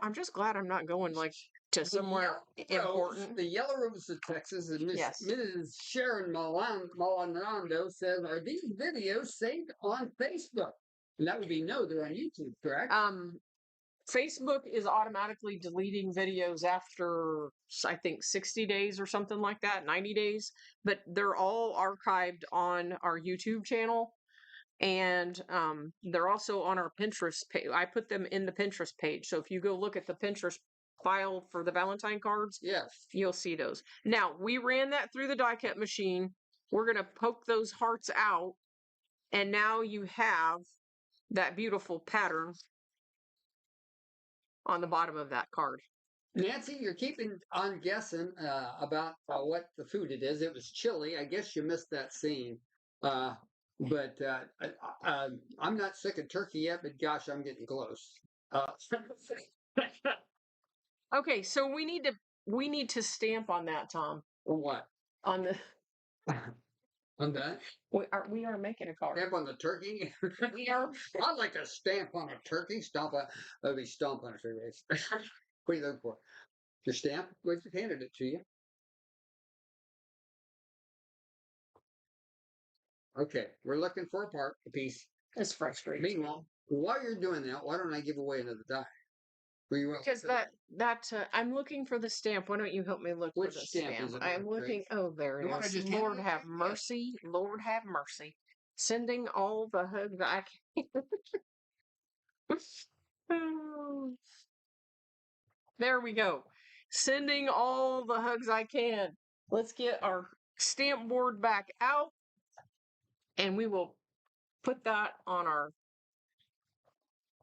I'm just glad I'm not going like to somewhere important. The Yellow Rose of Texas and Mrs. Sharon Malanando says, "Are these videos saved on Facebook?" And that would be no, they're on YouTube, correct? Facebook is automatically deleting videos after, I think, 60 days or something like that, 90 days. But they're all archived on our YouTube channel. And they're also on our Pinterest page. I put them in the Pinterest page. So if you go look at the Pinterest file for the Valentine cards, yes, you'll see those. Now, we ran that through the die cut machine. We're going to poke those hearts out. And now you have that beautiful pattern on the bottom of that card. Nancy, you're keeping on guessing about what the food it is. It was chili. I guess you missed that scene. But I'm not sick of turkey yet, but gosh, I'm getting close. Okay, so we need to stamp on that, Tom. On what? On the on that? We are making a card. Stamp on the turkey? We are. I'd like to stamp on a turkey. Stomp on a turkey. What are you looking for? Your stamp? We just handed it to you. Okay, we're looking for a piece. It's frustrating. Meanwhile, while you're doing that, why don't I give away another die? Because I'm looking for the stamp. Why don't you help me look for the stamp? Is it? I'm looking. Oh, there it is. Lord have mercy. Lord have mercy. Sending all the hugs I can. There we go. Sending all the hugs I can. Let's get our stamp board back out. And we will put that on our...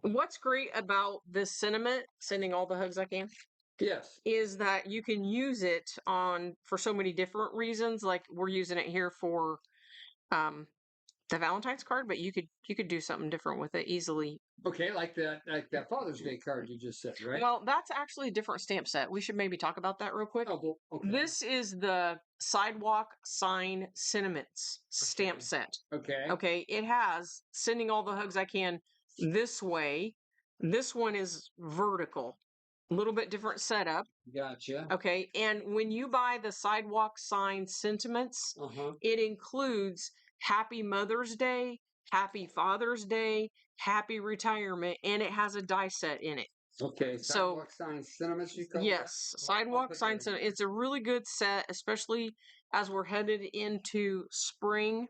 What's great about this sentiment, sending all the hugs I can, yes, is that you can use it for so many different reasons. Like we're using it here for the Valentine's card, but you could do something different with it easily. Okay, like that Father's Day card you just said, right? Well, that's actually a different stamp set. We should maybe talk about that real quick. Oh, okay. This is the Sidewalk Sign Sentiments stamp set. Okay. Okay, it has sending all the hugs I can this way. This one is vertical. A little bit different setup. Gotcha. Okay, and when you buy the Sidewalk Sign Sentiments, it includes Happy Mother's Day, Happy Father's Day, Happy Retirement, and it has a die set in it. Okay, Sidewalk Sign Sentiments, you call it? Yes, Sidewalk Sign Sentiments. It's a really good set, especially as we're headed into spring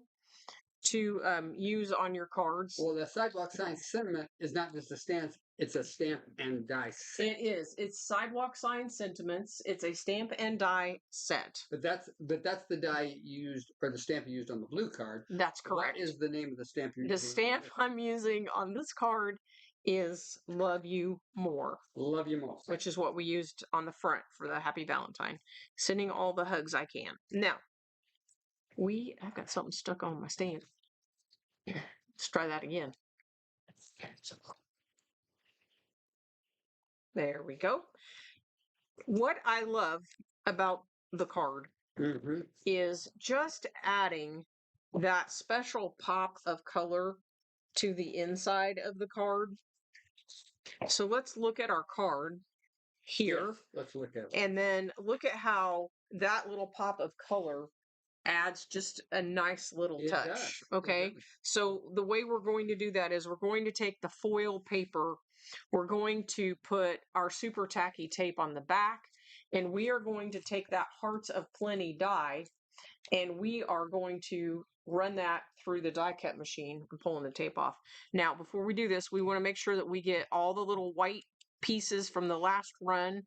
to use on your cards. Well, the Sidewalk Sign Sentiment is not just a stamp, it's a stamp and die set. It is. It's Sidewalk Sign Sentiments. It's a stamp and die set. But that's the die used, or the stamp you used on the blue card. That's correct. What is the name of the stamp you're using? The stamp I'm using on this card is Love You More. Love You More. Which is what we used on the front for the Happy Valentine. Sending all the hugs I can. Now, I've got something stuck on my stand. Let's try that again. There we go. What I love about the card is just adding that special pop of color to the inside of the card. So let's look at our card. here. Yes, let's look at it. And then look at how that little pop of color adds just a nice little It touch. does. Okay. It does. So the way we're going to do that is we're going to take the foil paper, we're going to put our super tacky tape on the back, and we are going to take that Hearts of Plenty die, and we are going to run that through the die cut machine. I'm pulling the tape off. Now, before we do this, we want to make sure that we get all the little white pieces from the last run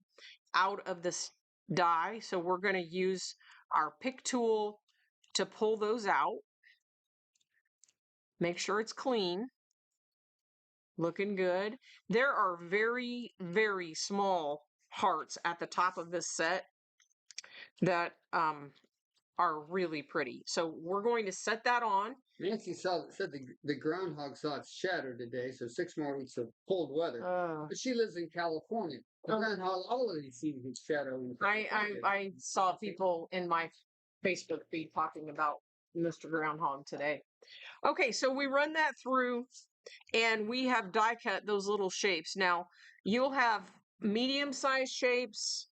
out of this die. So we're going to use our pick tool to pull those out. Make sure it's clean. Looking good. There are very, very small hearts at the top of this set that are really pretty. So we're going to set that on. Nancy said the groundhog saw its shadow today, so 6 more weeks of cold weather. But she lives in California. The groundhog always sees its shadow in California. I saw people in my Facebook feed talking about Mr. Groundhog today. Okay, so we run that through and we have die cut those little shapes. Now, you'll have medium-sized shapes.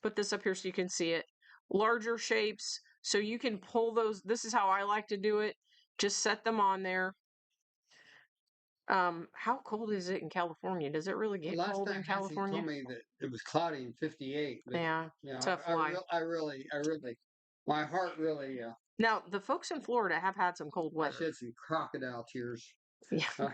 Put this up here so you can see it. Larger shapes, so you can pull those. This is how I like to do it. Just set them on there. How cold is it in California? Does it really get cold in California? Told me that it was cloudy in 58. But, Yeah, tough life. I really, my heart really. Now, the folks in Florida have had some cold weather. I shed some crocodile tears. Yeah.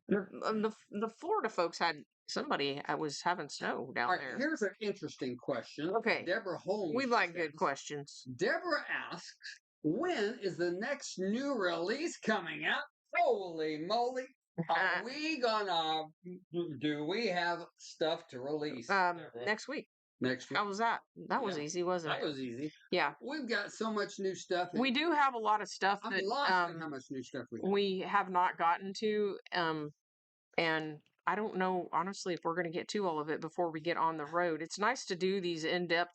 The Florida folks had somebody I was having snow down there. Here's an interesting question. Okay. Deborah Holmes. We like good questions. Deborah asks, when is the next new release coming out? Holy moly. Are we gonna, do we have stuff to release? Next week. Next week. How was that? That was easy, wasn't it? That was easy. Yeah. We've got so much new stuff. We do have a lot of stuff that I'm lost at how much new stuff we have not gotten to. And I don't know, honestly, if we're going to get to all of it before we get on the road. It's nice to do these in-depth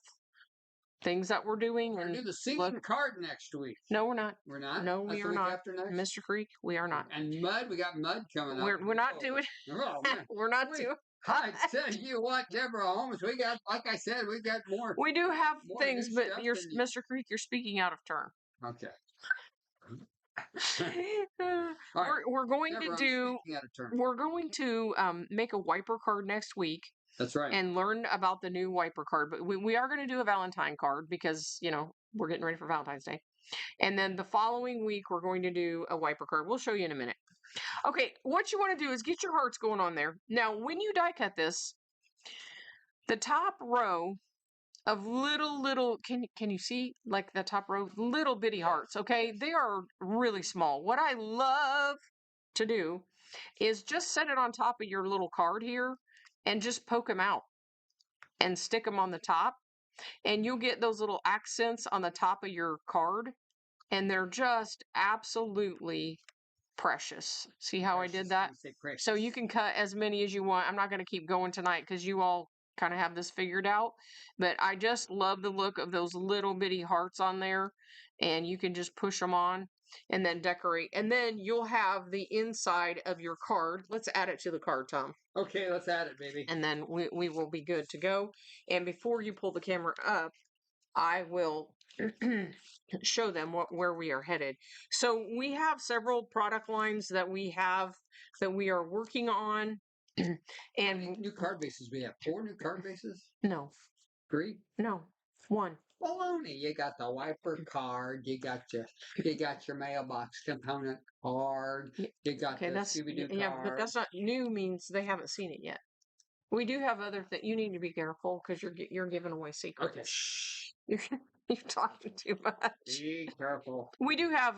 things that we're doing. We're going to do the season card next week. No, we're not. We're not? No, we are not. Mr. Creek, we are not. And mud, we got mud coming up. We're not doing. Oh, we're not doing. I tell you what, Deborah Holmes, we got, like I said, we've got more. We do have things, but Mr. Creek, you're speaking out of turn. Okay. We're going to do. We're going to make a wiper card next week. That's right. And learn about the new wiper card. But we are going to do a Valentine card because, we're getting ready for Valentine's Day. And then the following week, we're going to do a wiper card. We'll show you in a minute. Okay, what you want to do is get your hearts going on there. Now, when you die cut this, the top row of little, can you see, like the top row? Little bitty hearts, okay? They are really small. What I love to do is just set it on top of your little card here and just poke them out and stick them on the top. And you'll get those little accents on the top of your card. And they're just absolutely precious. See how I did that? So you can cut as many as you want. I'm not going to keep going tonight because you all kind of have this figured out. But I just love the look of those little bitty hearts on there. And you can just push them on and then decorate. And then you'll have the inside of your card. Let's add it to the card, Tom. Okay, let's add it, baby. And then we will be good to go. And before you pull the camera up, I will show them where we are headed. So we have several product lines that we are working on. And how many new card bases we have? 4 new card bases? No. 3? No. 1. Baloney. You got the wiper card. You got your mailbox component card. You got the Scooby-Doo card. Yeah, but that's not new. Means they haven't seen it yet. We do have other things. You need to be careful because you're giving away secrets. Okay. Shh. You're talking too much. Be careful. We do have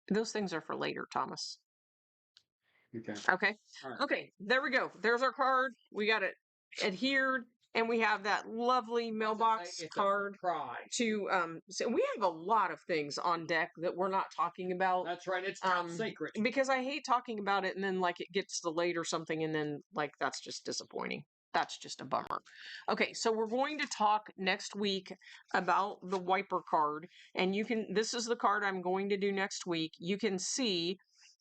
those things are for later, Thomas. Okay. Okay. Right. Okay. There we go. There's our card. We got it adhered. And we have that lovely mailbox card to so we have a lot of things on deck that we're not talking about. That's right, it's top secret. Because I hate talking about it and then like it gets delayed or something and then like that's just disappointing. That's just a bummer. Okay, so we're going to talk next week about the wiper card, and this is the card I'm going to do next week. You can see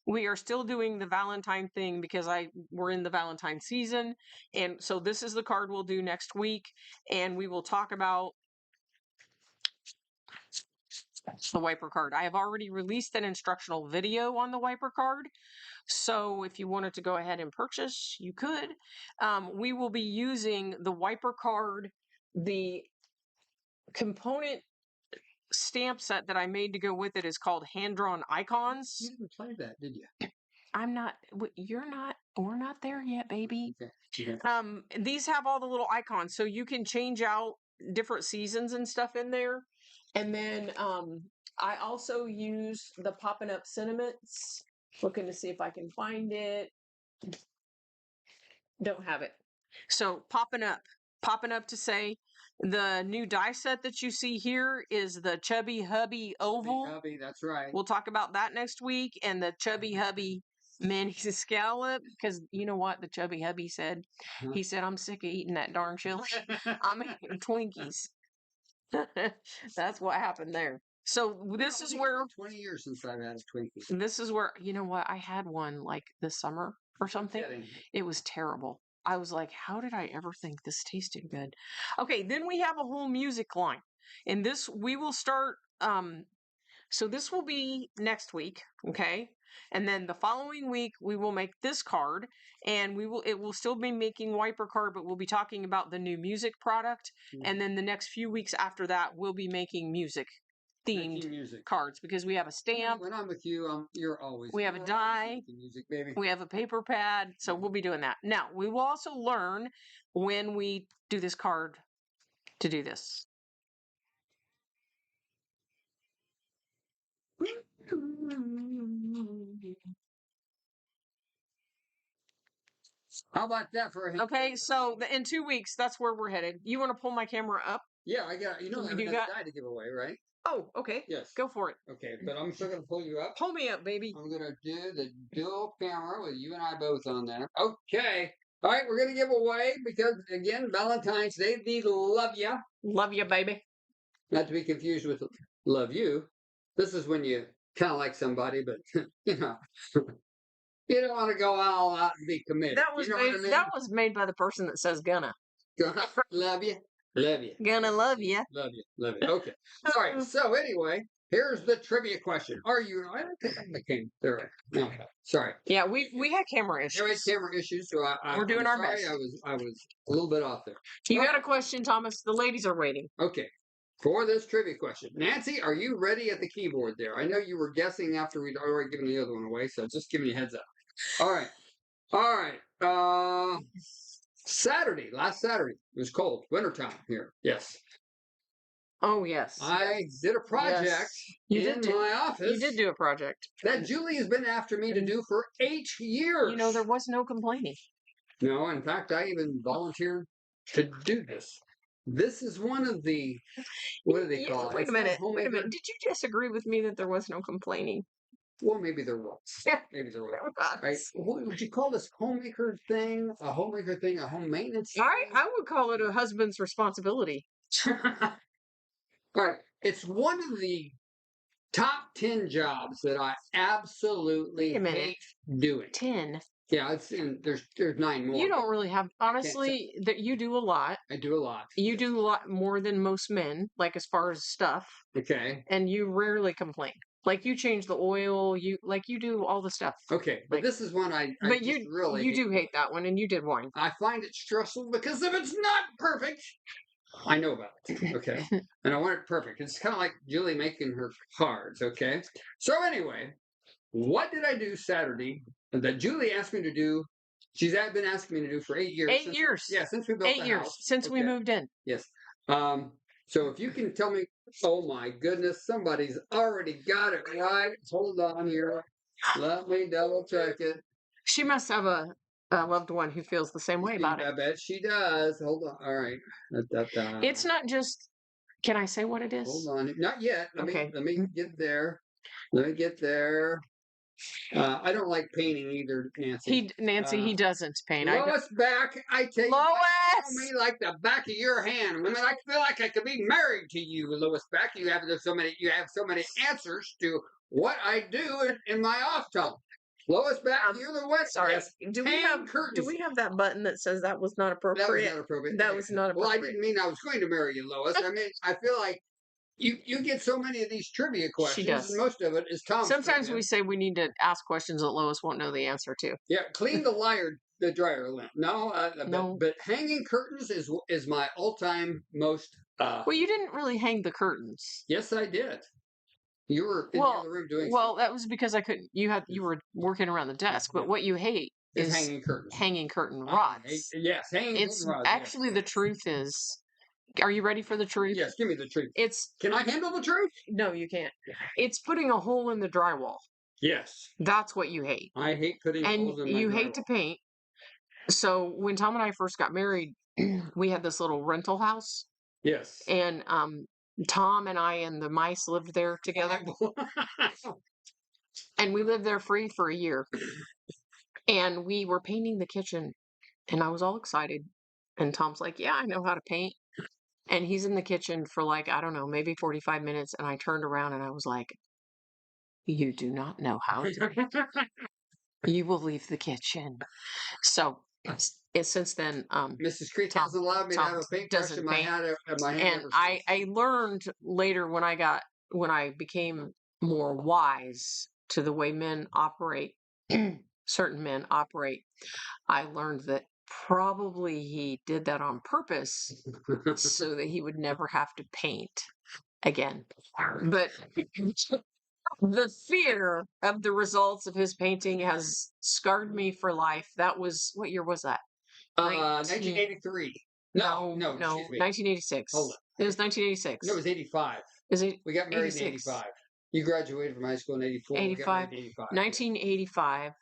we are still doing the Valentine thing because we're in the Valentine season. And so this is the card we'll do next week. And we will talk about the wiper card. I have already released an instructional video on the wiper card. So if you wanted to go ahead and purchase, you could. We will be using the wiper card, the component stamp set that I made to go with it is called Hand Drawn Icons. You didn't play that, did you? I'm not, you're not, we're not there yet, baby. Okay. Yeah. These have all the little icons, so you can change out different seasons and stuff in there. And then I also use the Poppin' Up Sentiments. Looking to see if I can find it. Don't have it. So Poppin' Up to say the new die set that you see here is the Chubby Hubby Oval. Chubby Hubby, that's right. We'll talk about that next week. And the Chubby Hubby Mini Scallop, because you know what the Chubby Hubby said? Huh? He said, I'm sick of eating that darn chili. I'm eating Twinkies. That's what happened there. So this is where 20 years since I've had a Twinkie. This is where, you know what, I had one like this summer or something. It was terrible. I was like, how did I ever think this tasted good? Okay, then we have a whole music line. And this we will start so this will be next week, okay? And then the following week we will make this card, and it will still be making wiper card, but we'll be talking about the new music product. And then the next few weeks after that we'll be making music themed cards, because we have a stamp. When I'm with you, you're always. We have a die. Music, baby. We have a paper pad, so we'll be doing that. Now we will also learn when we do this card to do this. How about that for a hint? Okay, so in 2 weeks, that's where we're headed. You want to pull my camera up? Yeah, I got. You know, I have a die to give away, right? Oh, okay. Yes. Go for it. Okay, but I'm still going to pull you up. Pull me up, baby. I'm going to do the dual camera with you and I both on there. Okay. All right, we're going to give away because, again, Valentine's Day, the love ya. Love ya, baby. Not to be confused with love you. This is when you kind of like somebody, but, you know, you don't want to go all out and be committed. That was, you know what I mean? That was made by the person that says gonna. Love you. Love you. Gonna love you. Love you. Love you. Okay. All right. So anyway, here's the trivia question. Are you? I don't think I came. There. No. Sorry. Yeah, we had camera issues. We had camera issues, so we're doing our best. I was a little bit off there. You got a question, Thomas? The ladies are waiting. Okay. For this trivia question, Nancy, are you ready at the keyboard there? I know you were guessing after we'd already given the other one away, so just giving you a heads up. All right. All right. Saturday, last Saturday, it was cold, wintertime here. Yes. Oh, yes. I did a project in my office. You did do a project. That Julie has been after me to do for 8 years. You know, there was no complaining. No, in fact, I even volunteered to do this. This is one of the, what do they call it? Wait a minute. Did you disagree with me that there was no complaining? Well, maybe there was. Maybe there was. Right? What would you call this homemaker thing? A homemaker thing? A home maintenance thing? I would call it a husband's responsibility. All right. It's one of the top 10 jobs that I absolutely hate doing. 10? Yeah, there's 9 more. You don't really have, honestly, that you do a lot. I do a lot. You do a lot more than most men, like as far as stuff. Okay. And you rarely complain. Like you change the oil, you do all the stuff. Okay, but this is one I but just really you do hate that one, and you did one. I find it stressful because if it's not perfect, I know about it. Okay, and I want it perfect. It's kind of like Julie making her cards. Okay, so anyway, what did I do Saturday that Julie asked me to do? She's been asking me to do for 8 years. 8 years. Yeah, since we built 8 years house. since we moved in. Yes. So if you can tell me, oh my goodness, somebody's already got it right. Hold on here. Let me double check it. She must have a loved one who feels the same way about it. I bet she does. Hold on. All right. It's not just, can I say what it is? Hold on. Not yet. Let me get there. Let me get there. I don't like painting either, Nancy. He doesn't paint. Lois back, I take Lois! me like the back of your hand. Women, I feel like I could be married to you, Lois Beck. You have so many answers to what I do in my off time. Lois, back you're the one. Sorry. Yes. Do we have that button that says that was not That was appropriate? not appropriate. That was not Well, I appropriate. didn't mean I was going to marry you, Lois. I mean, I feel like you get so many of these trivia questions, does. and most of it is Tom's Sometimes trivia. we say we need to ask questions that Lois won't know the answer to. Yeah, clean the dryer lint. No, No. but hanging curtains is my all-time most. Well, you didn't really hang the curtains. Yes, I did. You were in the other room doing. Well, that was because I couldn't. You were working around the desk. But what you hate is hanging curtains. Hanging curtain rods. Yes, hanging curtain rods. Actually, the truth is. Are you ready for the truth? Yes, give me the truth. Can I handle the truth? No, you can't. It's putting a hole in the drywall. Yes. That's what you hate. I hate putting holes in my drywall. And you hate to paint. So when Tom and I first got married, we had this little rental house. Yes. And Tom and I and the mice lived there together. And we lived there free for a year. And we were painting the kitchen. And I was all excited. And Tom's like, yeah, I know how to paint. And he's in the kitchen for like, I don't know, maybe 45 minutes. And I turned around and I was like, you do not know how to. You will leave the kitchen. So since then, Mrs. Creek hasn't allowed me to have a paintbrush in my hand. And I learned later when I became more wise to the way men operate, certain men operate, I learned that probably he did that on purpose so that he would never have to paint again. But the fear of the results of his painting has scarred me for life. That was, what year was that? 1983. No, 1986. Hold on. It was 1986. No, it was 85. Is it? We got married in 85. You graduated from high school in 84. 85. 1985.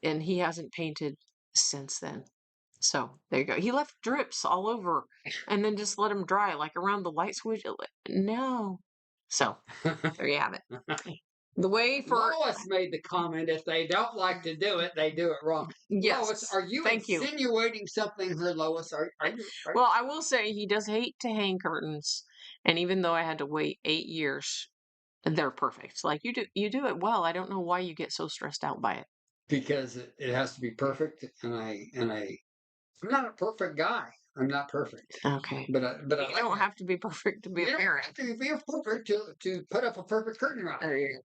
And he hasn't painted since then. So there you go. He left drips all over and then just let them dry, like around the light switch. No. So there you have it. The way for Lois made the comment: if they don't like to do it, they do it wrong. Yes. Lois, are you insinuating something here, Lois? Are you? Well, I will say he does hate to hang curtains, and even though I had to wait 8 years, they're perfect. Like you do it well. I don't know why you get so stressed out by it. Because it has to be perfect, and I'm not a perfect guy. I'm not perfect. Okay. But you don't have to be perfect to be a parent. You don't have to be perfect to put up a perfect curtain rod. There you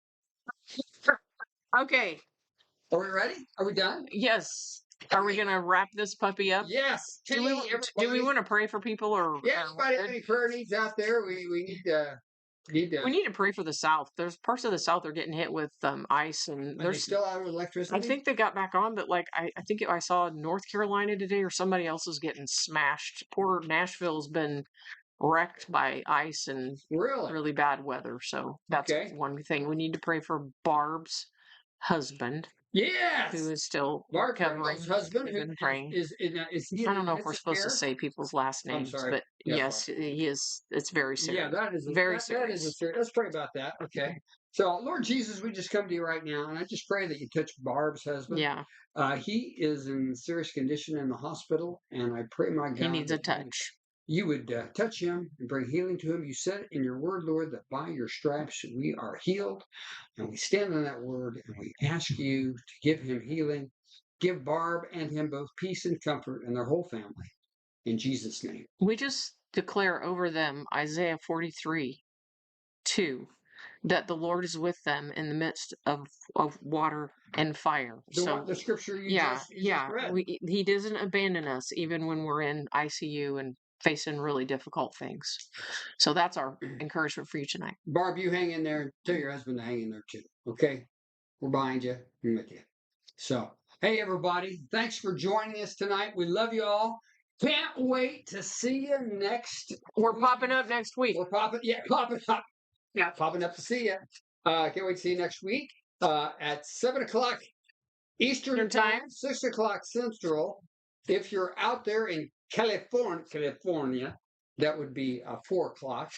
go. Okay. Are we ready? Are we done? Yes. Are we gonna wrap this puppy up? Yes. Do we want to pray for people or? Yeah. Anybody have any prayer needs out there? We need to. We need to pray for the South. There's parts of the South that are getting hit with ice, and they're still out of electricity. I think they got back on, but like I think I saw North Carolina today, or somebody else is getting smashed. Poor Nashville's been wrecked by ice and really bad weather. So that's one thing. We need to pray for Barb's husband. Yes, who is still recovering. Husband who been praying. Is he I don't know if we're supposed to say people's last names, but yes, he is. It's very serious. Yeah, that is very serious. That is serious. Let's pray about that. Okay. So, Lord Jesus, we just come to you right now, and I just pray that you touch Barb's husband. Yeah. He is in serious condition in the hospital, and I pray, my God, he needs a touch. You would touch him and bring healing to him. You said in your word, Lord, that by your stripes we are healed. And we stand on that word and we ask you to give him healing. Give Barb and him both peace and comfort and their whole family. In Jesus' name. We just declare over them Isaiah 43:2, that the Lord is with them in the midst of water and fire. The scripture you just read. He doesn't abandon us even when we're in ICU and facing really difficult things. So that's our encouragement for you tonight. Barb, you hang in there. Tell your husband to hang in there too. Okay? We're behind you. We're with you. So, hey everybody. Thanks for joining us tonight. We love you all. Can't wait to see you next We're popping up next week. We're popping up. Yeah, popping up to see you. Can't wait to see you next week at 7 o'clock Eastern time, 6 o'clock Central. If you're out there in California, that would be 4 o'clock,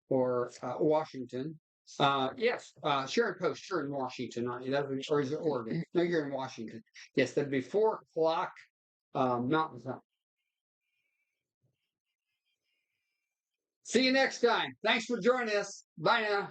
or Washington. Yes, Sharon Post, you're in Washington, aren't you? Or is it Oregon? No, you're in Washington. Yes, that'd be 4 o'clock Mountain Time. See you next time. Thanks for joining us. Bye now.